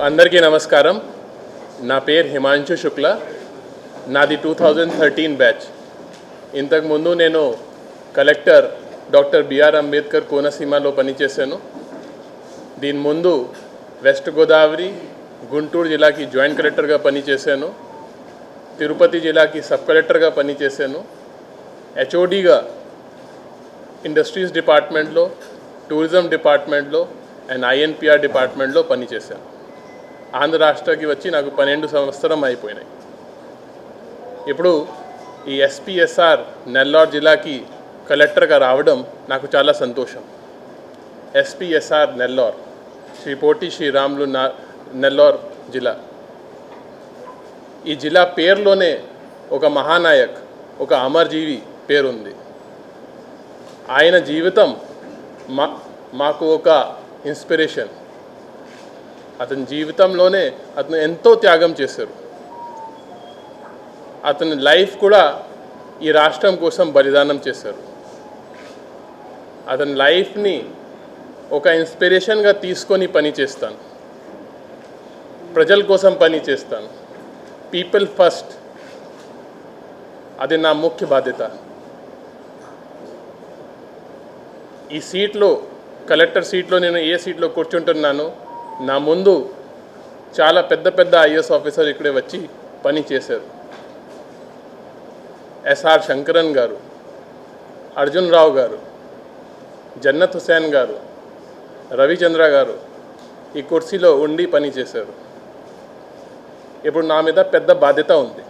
అందరికీ నమస్కారం. నా పేరు హిమాంశు శుక్ల. నాది 2013 బ్యాచ్. ఇంతకుముందు నేను కలెక్టర్ డాక్టర్ బిఆర్ అంబేద్కర్ కోనసీమలో పనిచేశాను. దీని ముందు వెస్ట్ గోదావరి గుంటూరు జిల్లాకి జాయింట్ కలెక్టర్గా పనిచేశాను. తిరుపతి జిల్లాకి సబ్ కలెక్టర్గా పనిచేశాను. హెచ్ఓడిగా ఇండస్ట్రీస్ డిపార్ట్మెంట్లో, టూరిజం డిపార్ట్మెంట్లో అండ్ ఐఎన్పిఆర్ డిపార్ట్మెంట్లో పనిచేశాను. ఆంధ్ర రాష్ట్రానికి వచ్చి నాకు 12 సంవత్సరం అయిపోయినాయి. ఇప్పుడు ఈ ఎస్పీఎస్ఆర్ నెల్లూరు జిల్లాకి కలెక్టర్గా రావడం నాకు చాలా సంతోషం. ఎస్పీఎస్ఆర్ నెల్లూరు, శ్రీ పొట్టి శ్రీరాములు నెల్లూరు జిల్లా. ఈ జిల్లా పేరులోనే ఒక మహానాయక్, ఒక అమరజీవి పేరుంది. ఆయన జీవితం మాకు ఒక ఇన్స్పిరేషన్. అతని జీవితంలోనే అతను ఎంతో త్యాగం చేశారు. అతని లైఫ్ కూడా ఈ రాష్ట్రం కోసం బలిదానం చేశారు. అతని లైఫ్ని ఒక ఇన్స్పిరేషన్గా తీసుకొని పని చేస్తాను. ప్రజల కోసం పని చేస్తాను. పీపుల్ ఫస్ట్, అది నా ముఖ్య బాధ్యత. ఈ సీట్లో, కలెక్టర్ సీట్లో నేను ఏ సీట్లో కూర్చుంటున్నాను, నా ముందు చాలా పెద్ద పెద్ద ఐఏఎస్ ఆఫీసర్ ఇక్కడే వచ్చి పని చేశారు. ఎస్ఆర్ శంకరన్ గారు, అర్జున్ రావు గారు, జన్నత్ హుసేన్ గారు, రవిచంద్ర గారు ఈ కుర్చీలో ఉండి పని చేశారు. ఇప్పుడు నా మీద పెద్ద బాధ్యత ఉంది.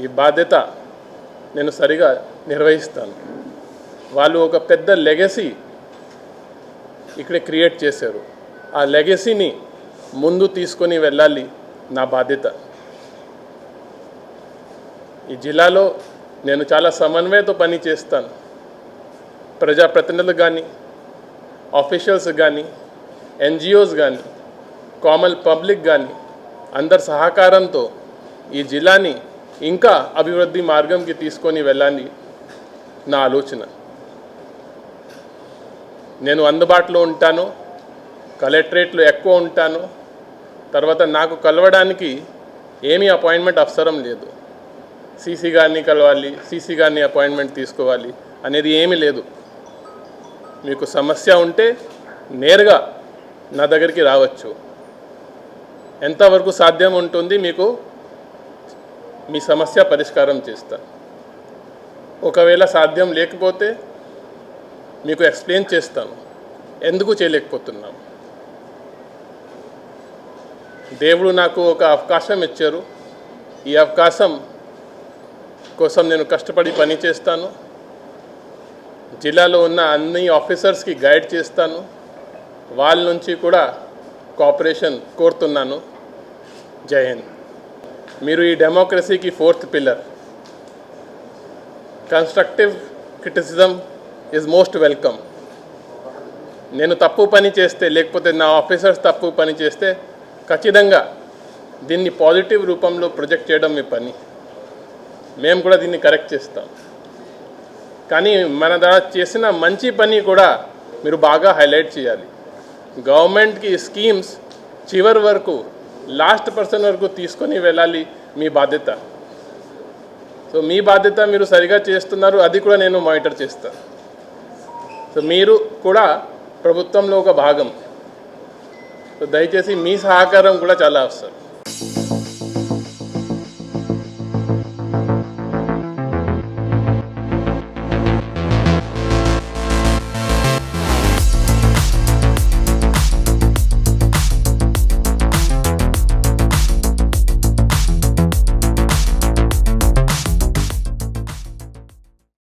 ఈ బాధ్యత నేను సరిగా నిర్వహిస్తాను. వాళ్ళు ఒక పెద్ద లెగసీ ఇక్కడ క్రియేట్ చేశారు. ఆ లెగసీని ముందు తీసుకొని వెళ్ళాలి నా బాధ్యత. ఈ జిల్లాలో నేను చాలా సమన్వయంతో పని చేస్తాను. ప్రజాప్రతినిధులు కానీ, ఆఫీషియల్స్ కానీ, ఎన్జిఓస్ కానీ, కామన్ పబ్లిక్ కానీ అందరి సహకారంతో ఈ జిల్లాని ఇంకా అభివృద్ధి మార్గంకి తీసుకొని వెళ్ళాలి నా ఆలోచన. నేను అందుబాటులో ఉంటాను, కలెక్టరేట్లో ఎక్కువ ఉంటాను. తర్వాత నాకు కలవడానికి ఏమీ అపాయింట్మెంట్ అవసరం లేదు. సీసీ గారిని కలవాలి, సీసీ గారిని అపాయింట్మెంట్ తీసుకోవాలి అనేది ఏమీ లేదు. మీకు సమస్య ఉంటే నేరుగా నా దగ్గరికి రావచ్చు. ఎంతవరకు సాధ్యం ఉంటుంది మీకు మీ సమస్య పరిష్కారం చేస్తాను. ఒకవేళ సాధ్యం లేకపోతే మీకు ఎక్స్ప్లెయిన్ చేస్తాను ఎందుకు చేయలేకపోతున్నాం. దేవుడు నాకు ఒక అవకాశం ఇచ్చారు. ఈ అవకాశం కోసం నేను కష్టపడి పని చేస్తాను. జిల్లాలో ఉన్న అన్ని ఆఫీసర్స్కి గైడ్ చేస్తాను. వాళ్ళ నుంచి కూడా కోఆపరేషన్ కోరుతున్నాను. జై హింద్. మీరు ఈ డెమోక్రసీకి 4th pillar. Constructive criticism is most welcome. నేను తప్పు పని చేస్తే, లేకపోతే నా ఆఫీసర్స్ తప్పు పని చేస్తే ఖచ్చితంగా దీన్ని పాజిటివ్ రూపంలో ప్రొజెక్ట్ చేయడం మీ పని. మేము కూడా దీన్ని కరెక్ట్ చేస్తాం. కానీ మన ద్వారా చేసిన మంచి పని కూడా మీరు బాగా హైలైట్ చేయాలి. గవర్నమెంట్కి స్కీమ్స్ చివరి వరకు, లాస్ట్ పర్సన్ వరకు తీసుకొని వెళ్ళాలి మీ బాధ్యత. సో మీ బాధ్యత మీరు సరిగా చేస్తున్నారు, అది కూడా నేను మానిటర్ చేస్తాను. సో మీరు కూడా ప్రభుత్వంలో ఒక భాగం. సో దయచేసి మీ సహకారం కూడా చాలా అవసరం.